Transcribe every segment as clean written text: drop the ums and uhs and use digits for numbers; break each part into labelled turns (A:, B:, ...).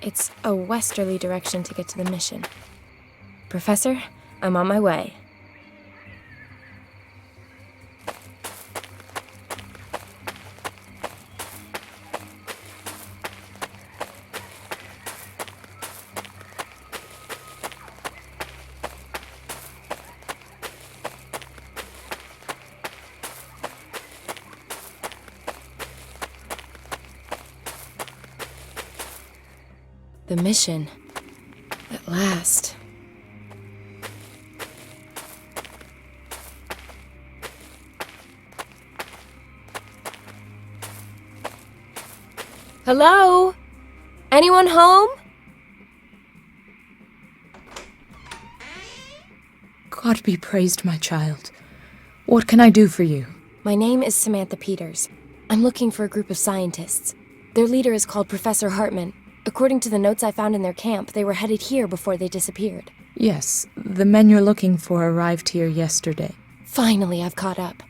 A: It's a westerly direction to get to the mission. Professor, I'm on my way. The mission. At last. Hello? Anyone home?
B: God be praised, my child. What can I do for you?
A: My name is Samantha Peters. I'm looking for a group of scientists. Their leader is called Professor Hartman. According to the notes I found in their camp, they were headed here before they disappeared.
B: Yes, the men you're looking for arrived here yesterday.
A: Finally, I've caught up.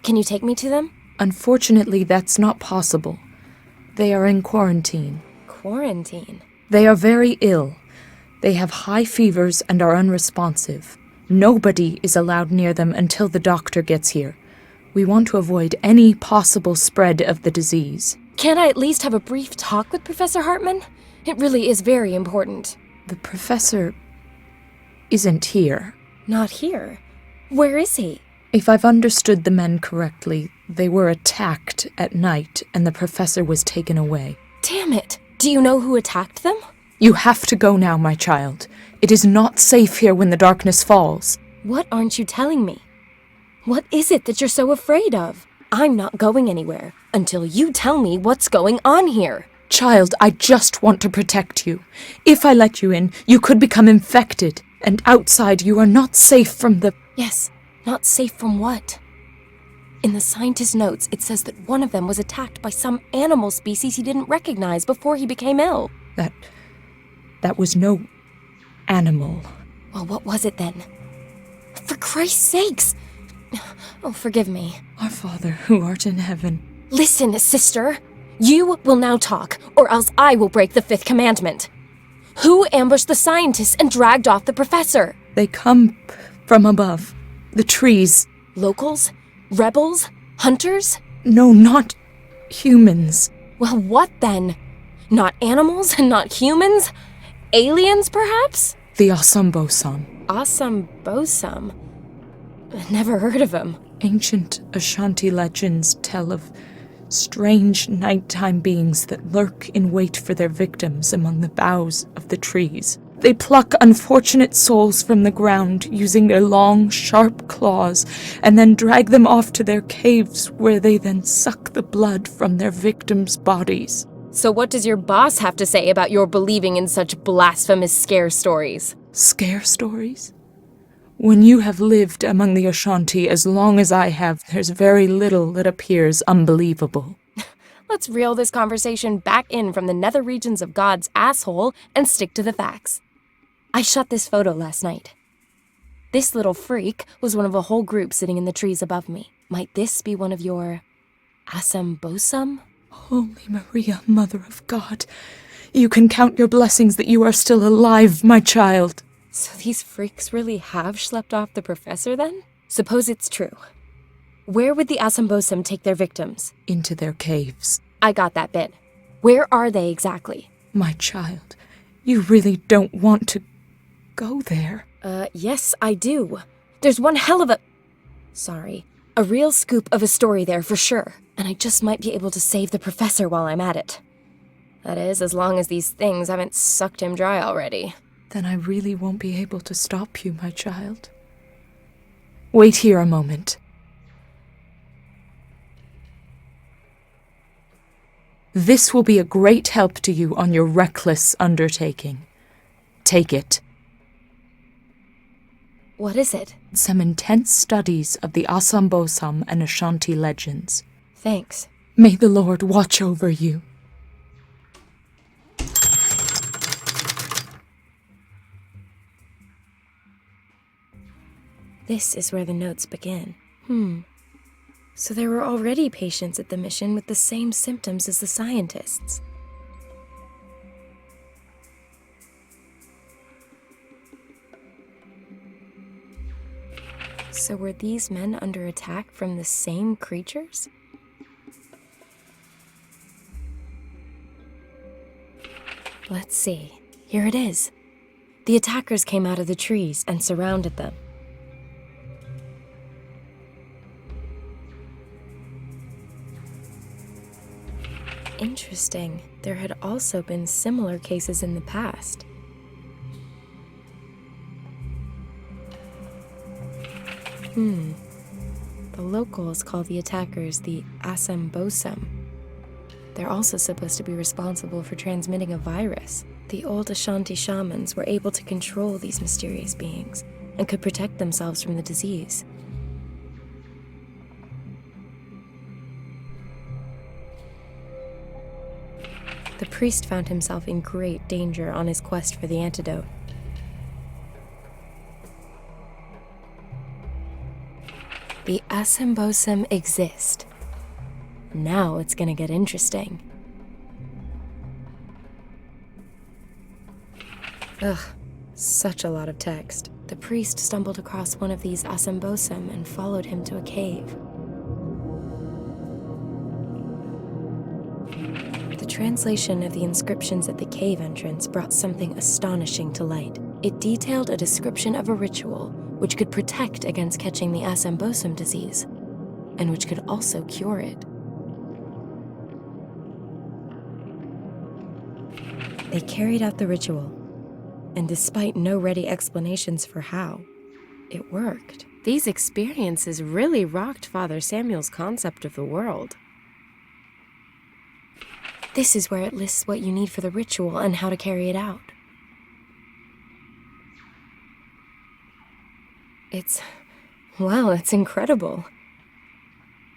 A: Can you take me to them?
B: Unfortunately, that's not possible. They are in quarantine.
A: Quarantine?
B: They are very ill. They have high fevers and are unresponsive. Nobody is allowed near them until the doctor gets here. We want to avoid any possible spread of the disease.
A: Can't I at least have a brief talk with Professor Hartman? It really is very important.
B: The professor isn't here.
A: Not here? Where is he?
B: If I've understood the men correctly, they were attacked at night and the professor was taken away.
A: Damn it! Do you know who attacked them?
B: You have to go now, my child. It is not safe here when the darkness falls.
A: What aren't you telling me? What is it that you're so afraid of? I'm not going anywhere until you tell me what's going on here.
B: Child, I just want to protect you. If I let you in, you could become infected. And outside, you are not safe from the...
A: Yes, not safe from what? In the scientist's notes, it says that one of them was attacked by some animal species he didn't recognize before he became ill.
B: That was no animal.
A: Well, what was it then? For Christ's sakes! Oh, forgive me.
B: Our Father, who art in heaven.
A: Listen, sister. You will now talk, or else I will break the 5th commandment. Who ambushed the scientists and dragged off the professor?
B: They come from above. The trees.
A: Locals? Rebels? Hunters?
B: No, not humans.
A: Well, what then? Not animals and not humans? Aliens, perhaps?
B: The Asambosam.
A: Asambosam? Never heard of him.
B: Ancient Ashanti legends tell of strange nighttime beings that lurk in wait for their victims among the boughs of the trees. They pluck unfortunate souls from the ground using their long, sharp claws and then drag them off to their caves where they then suck the blood from their victims' bodies.
A: So what does your boss have to say about your believing in such blasphemous scare stories?
B: Scare stories? When you have lived among the Ashanti as long as I have, there's very little that appears unbelievable.
A: Let's reel this conversation back in from the nether regions of God's asshole and stick to the facts. I shot this photo last night. This little freak was one of a whole group sitting in the trees above me. Might this be one of your Asambosam?
B: Holy Maria, Mother of God, you can count your blessings that you are still alive, my child.
A: So these freaks really have schlepped off the professor, then? Suppose it's true. Where would the Asambosam take their victims?
B: Into their caves.
A: I got that bit. Where are they exactly?
B: My child, you really don't want to go there.
A: Yes, I do. There's one hell of a real scoop of a story there for sure. And I just might be able to save the professor while I'm at it. That is, as long as these things haven't sucked him dry already.
B: Then I really won't be able to stop you, my child. Wait here a moment. This will be a great help to you on your reckless undertaking. Take it.
A: What is it?
B: Some intense studies of the Asambosam and Ashanti legends.
A: Thanks.
B: May the Lord watch over you.
A: This is where the notes begin. So there were already patients at the mission with the same symptoms as the scientists. So were these men under attack from the same creatures? Let's see. Here it is. The attackers came out of the trees and surrounded them. Interesting. There had also been similar cases in the past. The locals call the attackers the Asambosum. They're also supposed to be responsible for transmitting a virus. The old Ashanti shamans were able to control these mysterious beings and could protect themselves from the disease. The priest found himself in great danger on his quest for the antidote. The Asambosum exist. Now it's gonna get interesting. Ugh, such a lot of text. The priest stumbled across one of these Asambosum and followed him to a cave. The translation of the inscriptions at the cave entrance brought something astonishing to light. It detailed a description of a ritual which could protect against catching the Asambosum disease, and which could also cure it. They carried out the ritual, and despite no ready explanations for how, it worked. These experiences really rocked Father Samuel's concept of the world. This is where it lists what you need for the ritual and how to carry it out. It's incredible.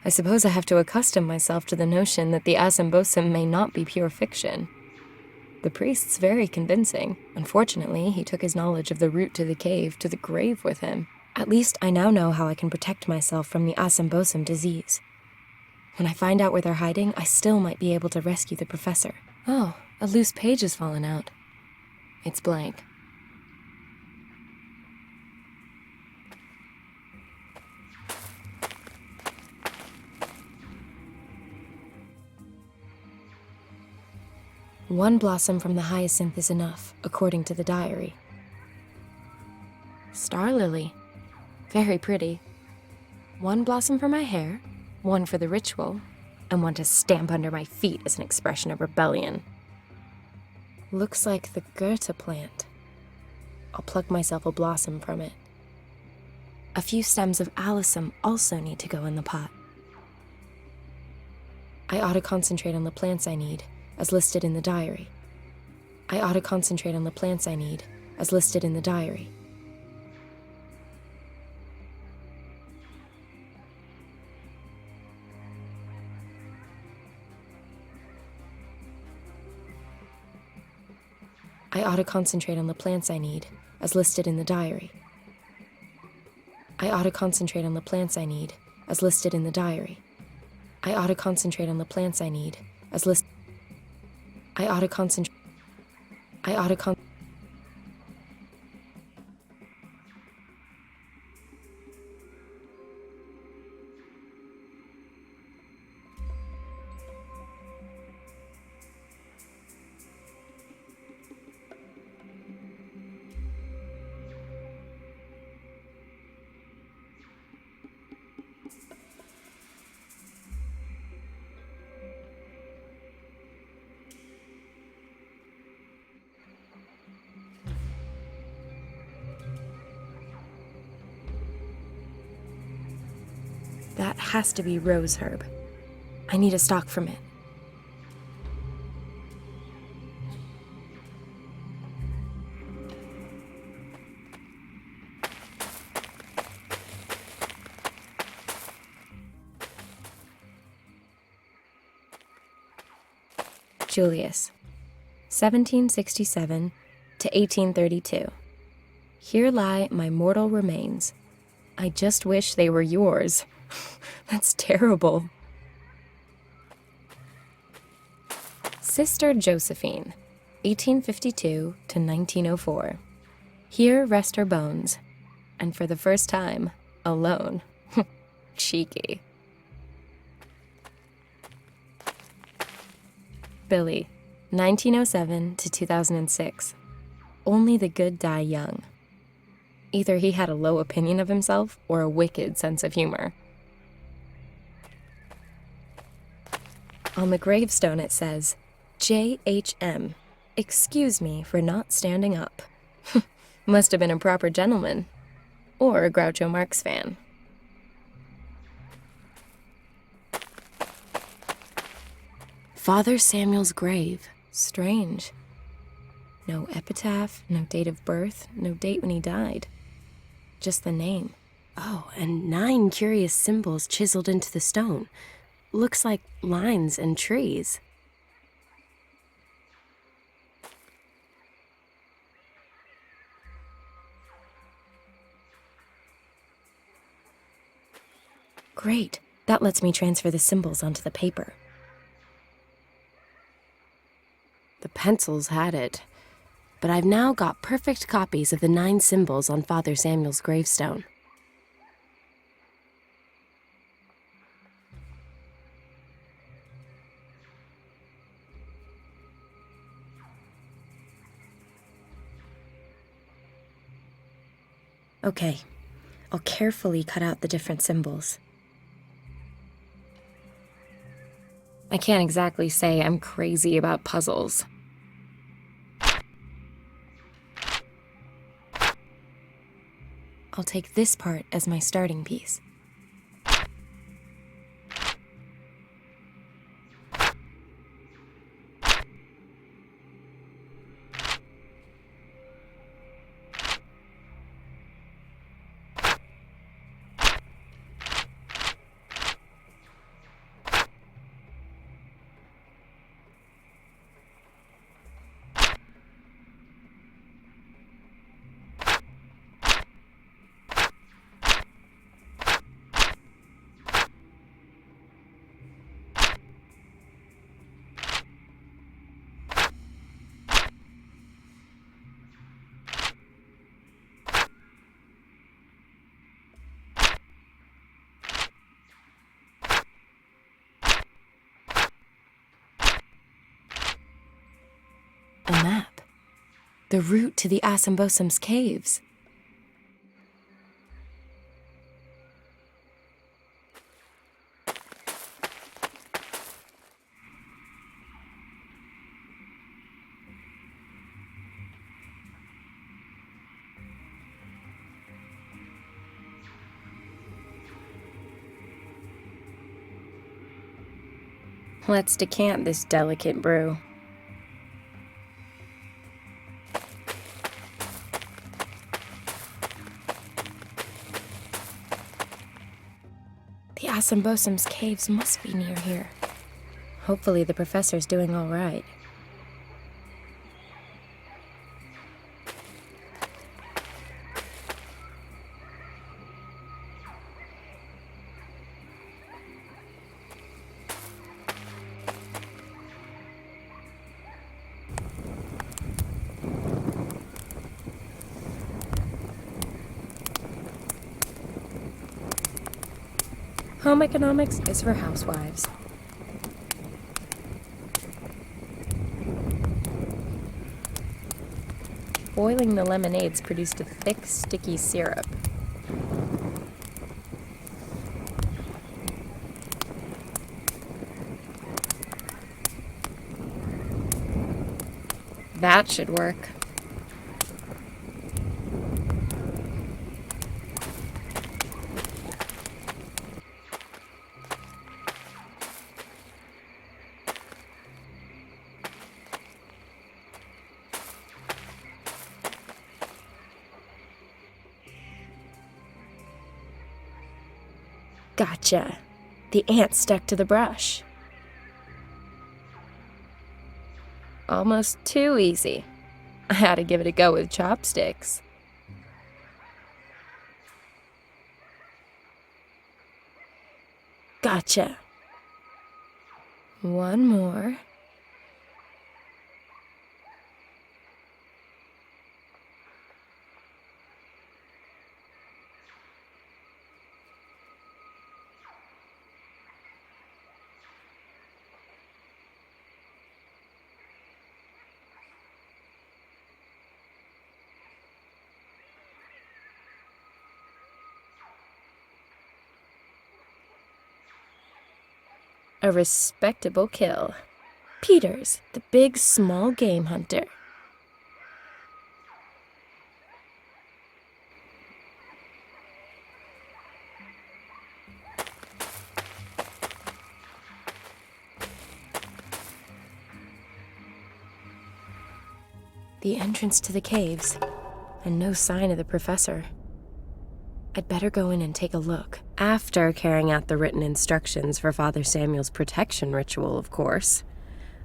A: I suppose I have to accustom myself to the notion that the Asambosum may not be pure fiction. The priest's very convincing. Unfortunately, he took his knowledge of the route to the cave to the grave with him. At least I now know how I can protect myself from the Asambosum disease. When I find out where they're hiding, I still might be able to rescue the professor. Oh, a loose page has fallen out. It's blank. One blossom from the hyacinth is enough, according to the diary. Star lily. Very pretty. One blossom for my hair, one for the ritual, and one to stamp under my feet as an expression of rebellion. Looks like the Goethe plant. I'll pluck myself a blossom from it. A few stems of alyssum also need to go in the pot. I ought to concentrate on the plants I need, as listed in the diary. I ought to concentrate on the plants I need, as listed in the diary. I ought to concentrate on the plants I need, as listed in the diary. I ought to concentrate on the plants I need, as listed in the diary. I ought to concentrate on the plants I need, as listed. I ought to concentrate. I ought to con. That has to be rose herb. I need a stalk from it. Julius, 1767 to 1832. Here lie my mortal remains. I just wish they were yours. That's terrible. Sister Josephine, 1852 to 1904. Here rest her bones, and for the first time, Alone. Cheeky. Billy, 1907 to 2006. Only the good die young. Either he had a low opinion of himself or a wicked sense of humor. On the gravestone it says, J.H.M. Excuse me for not standing up. Must have been a proper gentleman. Or a Groucho Marx fan. Father Samuel's grave. Strange. No epitaph, no date of birth, no date when he died. Just the name. Oh, and 9 curious symbols chiseled into the stone. Looks like lines and trees. Great. That lets me transfer the symbols onto the paper. The pencils had it, but I've now got perfect copies of the 9 symbols on Father Samuel's gravestone. Okay, I'll carefully cut out the different symbols. I can't exactly say I'm crazy about puzzles. I'll take this part as my starting piece. A map. The route to the Assambosum's caves. Let's decant this delicate brew. The Assambosum's caves must be near here. Hopefully the professor's doing all right. Home economics is for housewives. Boiling the lemonades produced a thick, sticky syrup. That should work. Gotcha. The ant stuck to the brush. Almost too easy. I had to give it a go with chopsticks. Gotcha. One more. A respectable kill. Peters, the big small game hunter. The entrance to the caves, and no sign of the professor. I'd better go in and take a look. After carrying out the written instructions for Father Samuel's protection ritual, of course.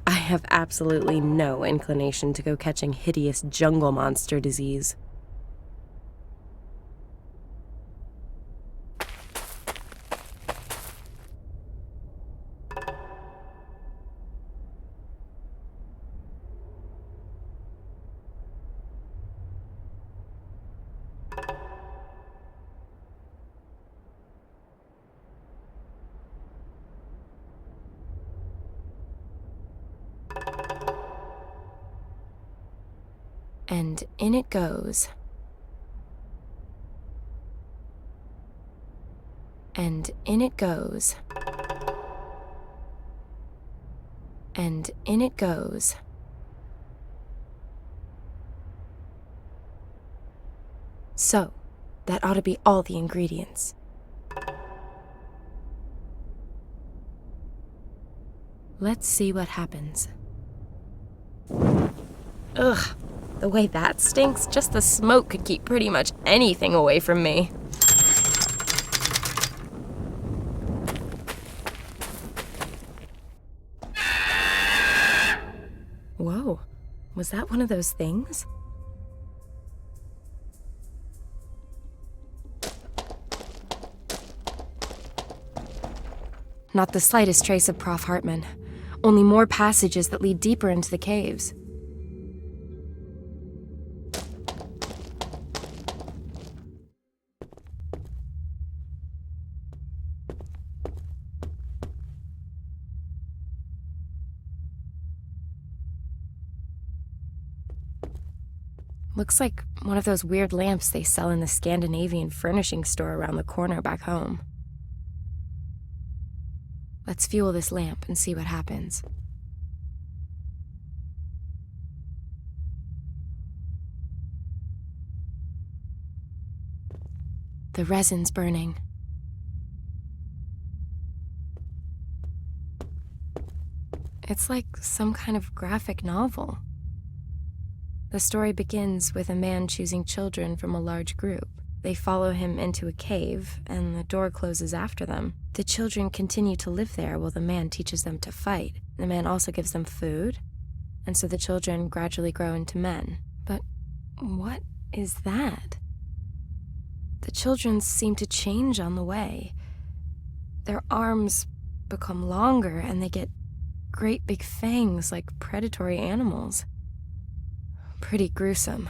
A: I have absolutely no inclination to go catching hideous jungle monster disease. And in it goes. And in it goes. And in it goes. So, that ought to be all the ingredients. Let's see what happens. Ugh. The way that stinks, just the smoke could keep pretty much anything away from me. Whoa, was that one of those things? Not the slightest trace of Prof. Hartman. Only more passages that lead deeper into the caves. Looks like one of those weird lamps they sell in the Scandinavian furnishing store around the corner back home. Let's fuel this lamp and see what happens. The resin's burning. It's like some kind of graphic novel. The story begins with a man choosing children from a large group. They follow him into a cave, and the door closes after them. The children continue to live there while the man teaches them to fight. The man also gives them food, and so the children gradually grow into men. But what is that? The children seem to change on the way. Their arms become longer, and they get great big fangs like predatory animals. Pretty gruesome.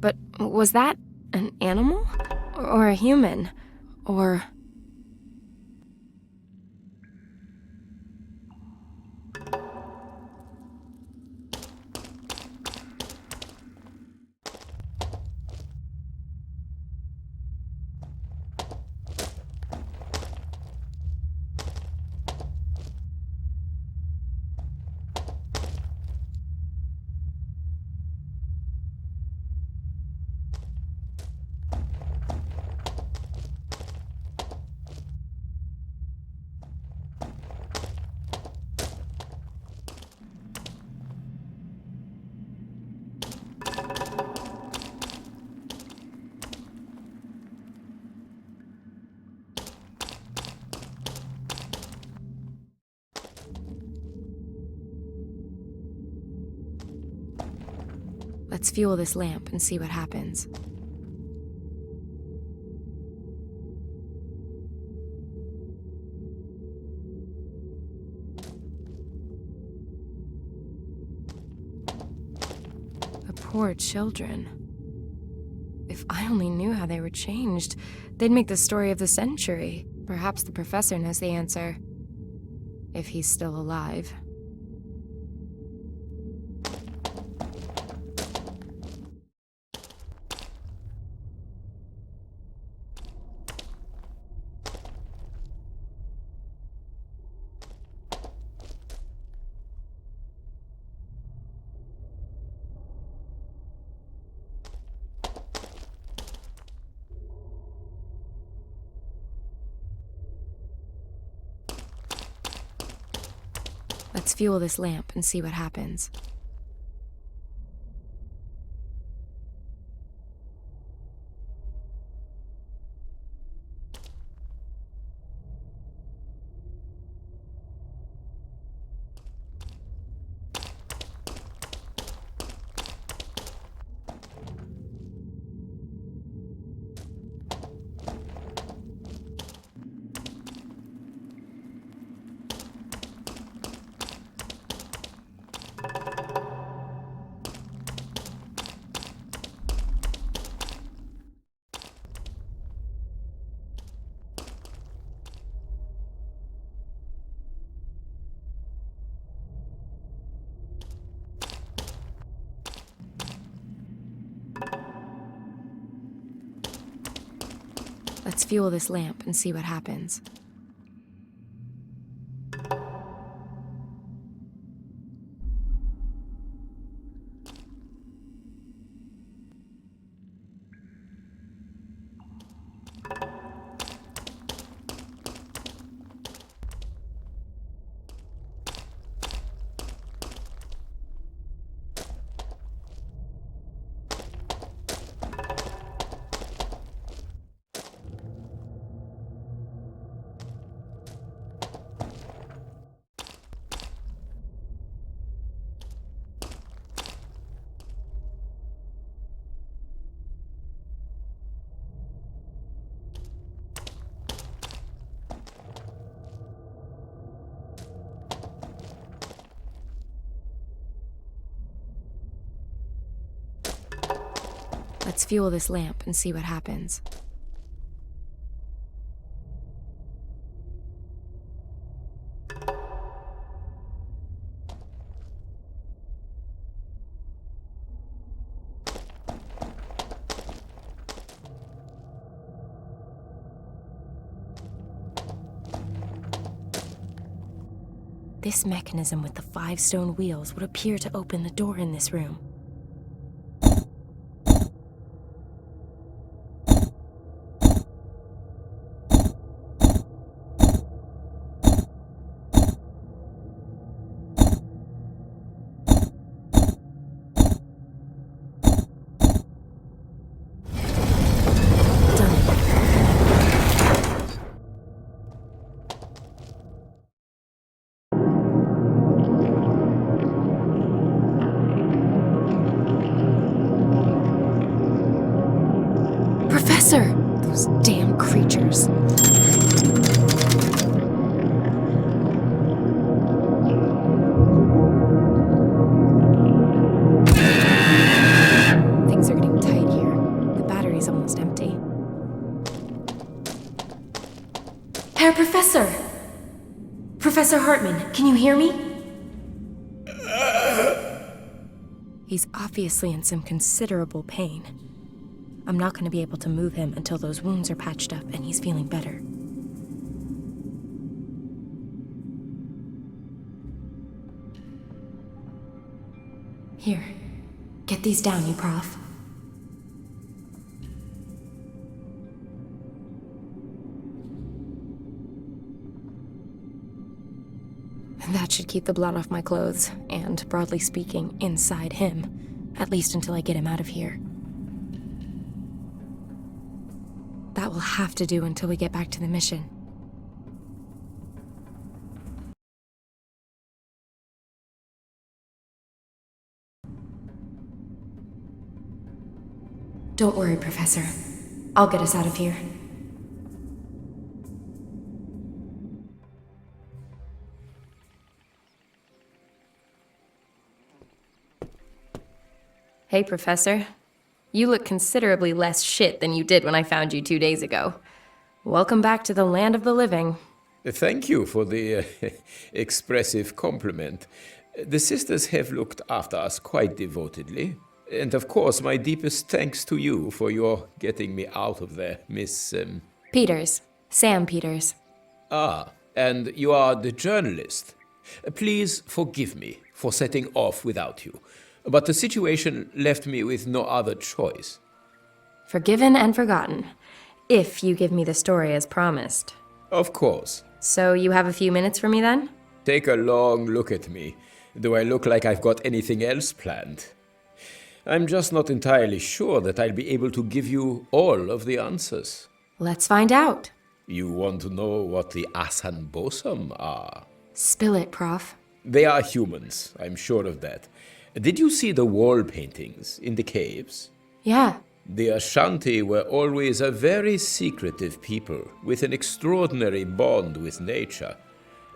A: But was that an animal? Or a human? Or... Let's fuel this lamp and see what happens. The poor children. only knew how they were changed, they'd make the story of the century. Perhaps the professor knows the answer. If he's still alive. Let's fuel this lamp and see what happens. Let's fuel this lamp and see what happens. Let's fuel this lamp and see what happens. This mechanism with the 5 stone wheels would appear to open the door in this room. Professor! Those damn creatures. Things are getting tight here. The battery's almost empty. Herr Professor! Professor Hartman, can you hear me? He's obviously in some considerable pain. I'm not going to be able to move him until those wounds are patched up and he's feeling better. Here, get these down, you prof. That should keep the blood off my clothes, and, broadly speaking, inside him, at least until I get him out of here. That will have to do until we get back to the mission. Don't worry, Professor. I'll get us out of here. Hey, Professor. You look considerably less shit than you did when I found you 2 days ago. Welcome back to the land of the living.
C: Thank you for the expressive compliment. The sisters have looked after us quite devotedly. And of course, my deepest thanks to you for your getting me out of there, Miss...
A: Peters. Sam Peters.
C: Ah, and you are the journalist. Please forgive me for setting off without you, but the situation left me with no other choice.
A: Forgiven and forgotten. If you give me the story as promised.
C: Of course.
A: So you have a few minutes for me then?
C: Take a long look at me. Do I look like I've got anything else planned? I'm just not entirely sure that I'll be able to give you all of the answers.
A: Let's find out.
C: You want to know what the HUN are?
A: Spill it, Prof.
C: They are humans, I'm sure of that. Did you see the wall paintings in the caves?
A: Yeah.
C: The Ashanti were always a very secretive people with an extraordinary bond with nature.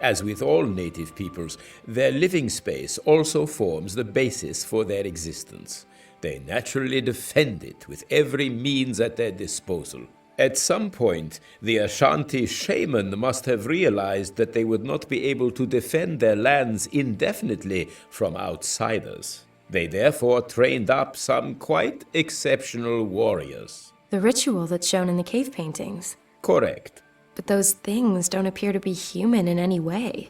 C: As with all native peoples, their living space also forms the basis for their existence. They naturally defend it with every means at their disposal. At some point, the Ashanti shaman must have realized that they would not be able to defend their lands indefinitely from outsiders. They therefore trained up some quite exceptional warriors.
A: The ritual that's shown in the cave paintings.
C: Correct.
A: But those things don't appear to be human in any way.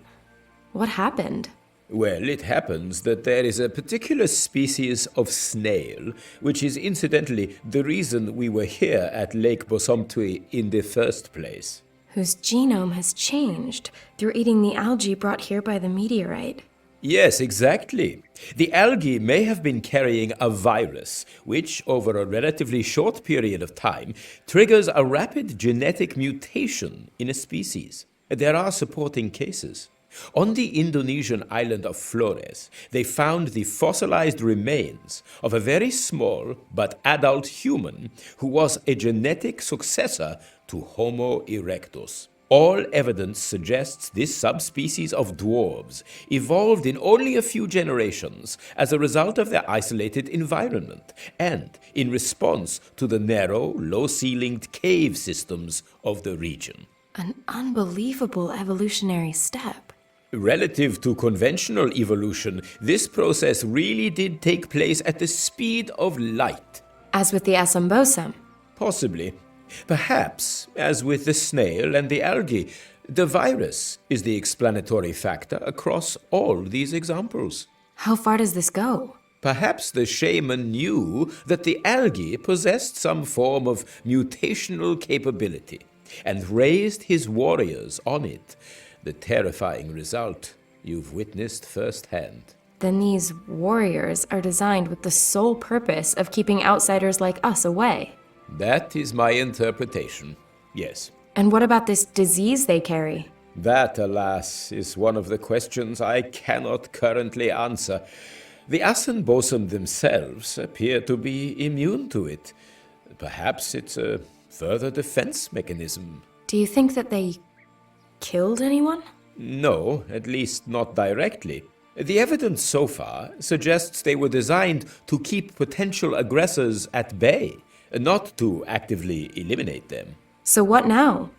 A: What happened?
C: Well, it happens that there is a particular species of snail, which is incidentally the reason we were here at Lake Bosomtwi in the first place.
A: Whose genome has changed through eating the algae brought here by the meteorite.
C: Yes, exactly. The algae may have been carrying a virus, which, over a relatively short period of time, triggers a rapid genetic mutation in a species. There are supporting cases. On the Indonesian island of Flores, they found the fossilized remains of a very small but adult human who was a genetic successor to Homo erectus. All evidence suggests this subspecies of dwarves evolved in only a few generations as a result of their isolated environment and in response to the narrow, low-ceilinged cave systems of the region.
A: An unbelievable evolutionary step.
C: Relative to conventional evolution, this process really did take place at the speed of light.
A: As with the Asambosam.
C: Possibly. Perhaps, as with the snail and the algae, the virus is the explanatory factor across all these examples.
A: How far does this go?
C: Perhaps the shaman knew that the algae possessed some form of mutational capability and raised his warriors on it. The terrifying result you've witnessed firsthand.
A: Then these warriors are designed with the sole purpose of keeping outsiders like us away.
C: That is my interpretation, yes.
A: And what about this disease they carry?
C: That, alas, is one of the questions I cannot currently answer. The Asenbosom themselves appear to be immune to it. Perhaps it's a further defense mechanism.
A: Do you think that they killed anyone?
C: No, at least not directly. The evidence so far suggests they were designed to keep potential aggressors at bay, not to actively eliminate them.
A: So what now?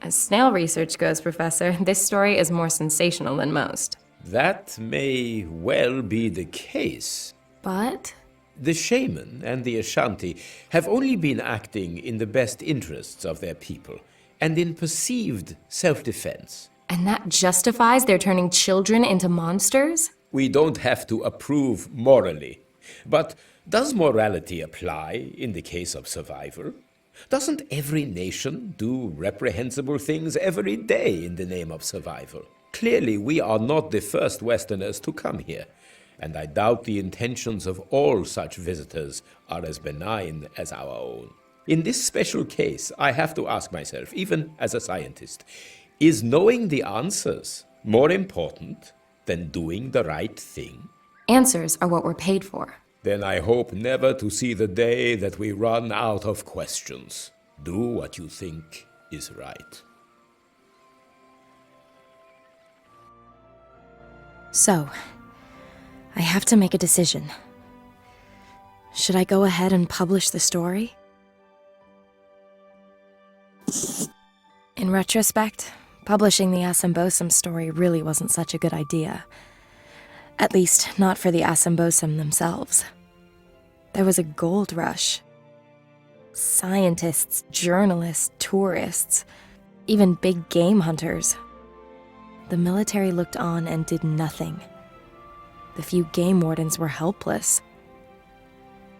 A: As snail research goes, Professor, this story is more sensational than most.
C: That may well be the case.
A: But?
C: The shaman and the Ashanti have only been acting in the best interests of their people and in perceived self-defense.
A: And that justifies their turning children into monsters?
C: We don't have to approve morally. But does morality apply in the case of survival? Doesn't every nation do reprehensible things every day in the name of survival? Clearly, we are not the first Westerners to come here, and I doubt the intentions of all such visitors are as benign as our own. In this special case, I have to ask myself, even as a scientist, is knowing the answers more important than doing the right thing?
A: Answers are what we're paid for.
C: Then I hope never to see the day that we run out of questions. Do what you think is right.
A: So, I have to make a decision. Should I go ahead and publish the story? In retrospect, publishing the Assambosum story really wasn't such a good idea. At least, not for the Assambosum themselves. There was a gold rush. Scientists, journalists, tourists, even big game hunters. The military looked on and did nothing. The few game wardens were helpless.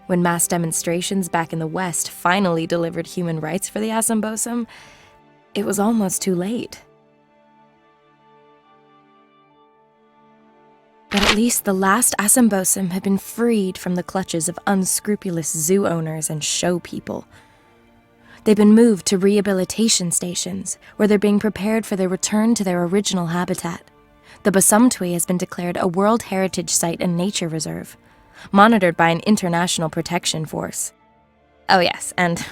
A: When mass demonstrations back in the West finally delivered human rights for the Assambosum, it was almost too late. But at least the last Assambosum had been freed from the clutches of unscrupulous zoo owners and show people. They've been moved to rehabilitation stations, where they're being prepared for their return to their original habitat. The Basumtwi has been declared a World Heritage Site and Nature Reserve, monitored by an international protection force. Oh yes, and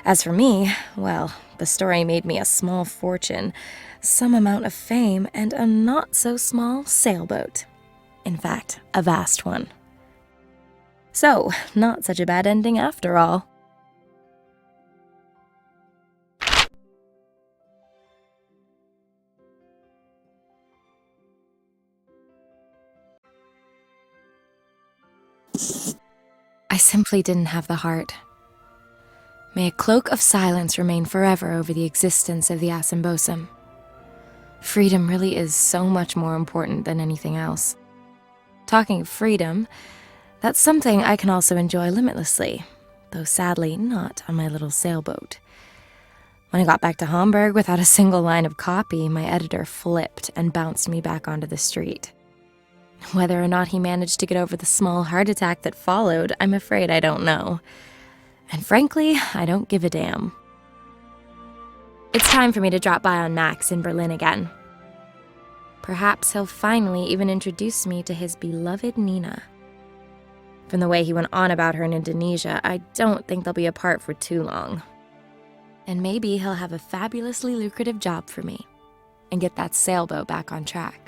A: as for me, well, the story made me a small fortune, some amount of fame, and a not-so-small sailboat. In fact, a vast one. So, not such a bad ending after all. I simply didn't have the heart. May a cloak of silence remain forever over the existence of the Assambosum. Freedom really is so much more important than anything else. Talking of freedom, that's something I can also enjoy limitlessly, though sadly not on my little sailboat. When I got back to Hamburg without a single line of copy, my editor flipped and bounced me back onto the street. Whether or not he managed to get over the small heart attack that followed, I'm afraid I don't know. And frankly, I don't give a damn. It's time for me to drop by on Max in Berlin again. Perhaps he'll finally even introduce me to his beloved Nina. From the way he went on about her in Indonesia, I don't think they'll be apart for too long. And maybe he'll have a fabulously lucrative job for me and get that sailboat back on track.